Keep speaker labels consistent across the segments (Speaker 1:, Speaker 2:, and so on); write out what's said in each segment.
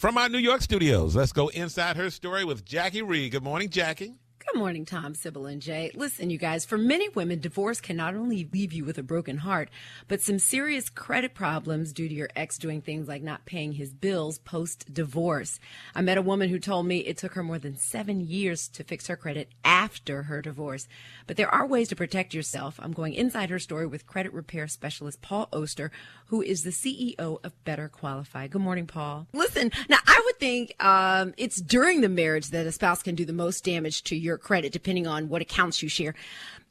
Speaker 1: From our New York studios, let's go inside her story with Jackie Reed. Good morning, Jackie.
Speaker 2: Good morning, Tom, Sybil, and Jay. Listen, you guys, for many women, divorce can not only leave you with a broken heart, but some serious credit problems due to your ex doing things like not paying his bills post-divorce. I met a woman who told me it took her more than 7 years to fix her credit after her divorce. But there are ways to protect yourself. I'm going inside her story with credit repair specialist Paul Oster, who is the CEO of Better Qualify. Good morning, Paul. Listen, now I would think it's during the marriage that a spouse can do the most damage to your credit, depending on what accounts you share.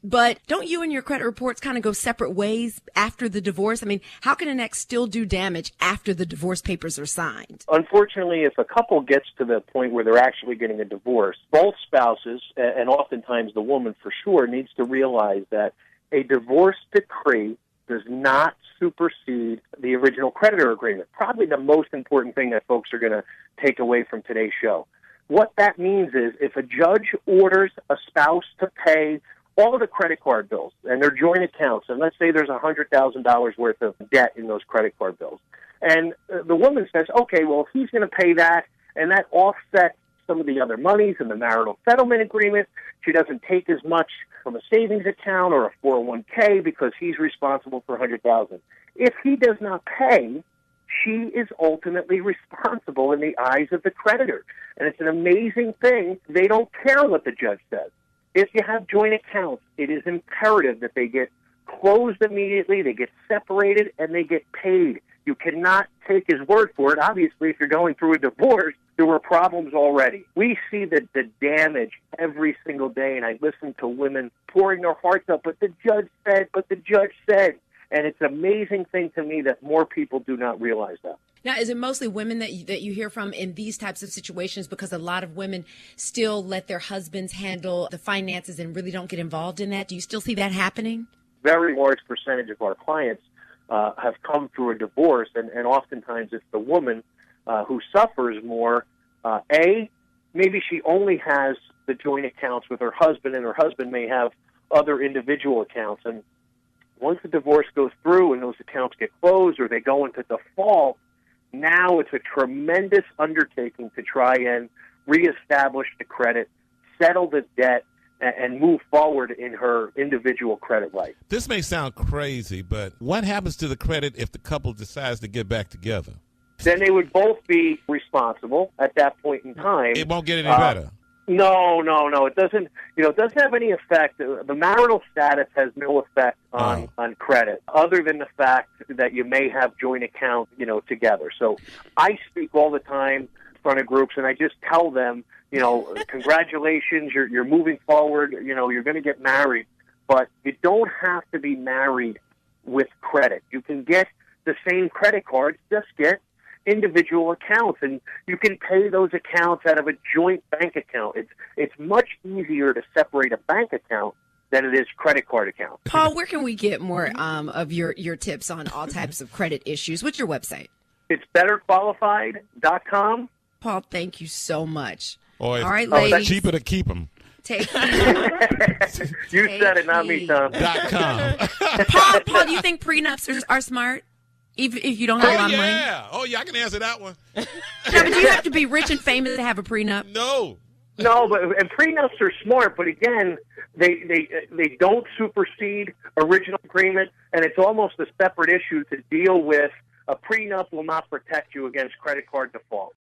Speaker 2: But don't you and your credit reports kind of go separate ways after the divorce? I mean, how can an ex still do damage after the divorce papers are signed?
Speaker 3: Unfortunately, if a couple gets to the point where they're actually getting a divorce, both spouses, and oftentimes the woman for sure, needs to realize that a divorce decree does not supersede the original creditor agreement. Probably the most important thing that folks are going to take away from today's show. What that means is if a judge orders a spouse to pay all of the credit card bills and their joint accounts, and let's say there's $100,000 worth of debt in those credit card bills, and the woman says, okay, well, if he's going to pay that, and that offsets some of the other monies in the marital settlement agreement, she doesn't take as much from a savings account or a 401k because he's responsible for $100,000. If he does not pay, she is ultimately responsible in the eyes of the creditor. And it's an amazing thing. They don't care what the judge says. If you have joint accounts, it is imperative that they get closed immediately, they get separated, and they get paid. You cannot take his word for it. Obviously, if you're going through a divorce, there were problems already. We see the damage every single day, and I listen to women pouring their hearts out, but the judge said. And it's an amazing thing to me that more people do not realize that.
Speaker 2: Now, is it mostly women that you hear from in these types of situations? Because a lot of women still let their husbands handle the finances and really don't get involved in that. Do you still see that happening?
Speaker 3: Very large percentage of our clients have come through a divorce, and oftentimes it's the woman who suffers more. Maybe she only has the joint accounts with her husband, and her husband may have other individual accounts. And once the divorce goes through and those accounts get closed or they go into default, now it's a tremendous undertaking to try and reestablish the credit, settle the debt, and move forward in her individual credit life.
Speaker 1: This may sound crazy, but what happens to the credit if the couple decides to get back together?
Speaker 3: Then they would both be responsible at that point in time.
Speaker 1: It won't get any better.
Speaker 3: No. It doesn't. It doesn't have any effect. The marital status has no effect on credit, other than the fact that you may have joint accounts, together. So I speak all the time in front of groups, and I just tell them, congratulations, you're moving forward. You're going to get married, but you don't have to be married with credit. You can get the same credit cards, just get individual accounts, and you can pay those accounts out of a joint bank account. It's much easier to separate a bank account than it is credit card account.
Speaker 2: Paul, where can we get more of your tips on all types of credit issues? What's your website?
Speaker 3: It's betterqualified.com.
Speaker 2: Paul, thank you so much.
Speaker 1: All
Speaker 2: right, ladies.
Speaker 1: It's cheaper to keep them.
Speaker 3: You said it, not me, Tom.
Speaker 1: .com.
Speaker 2: Paul, do you think prenups are smart? If you don't have a lot of money?
Speaker 1: I can answer that one.
Speaker 2: No, but do you have to be rich and famous to have a prenup?
Speaker 1: No,
Speaker 3: and prenups are smart, but again, they don't supersede original agreement, and it's almost a separate issue to deal with. A prenup will not protect you against credit card default.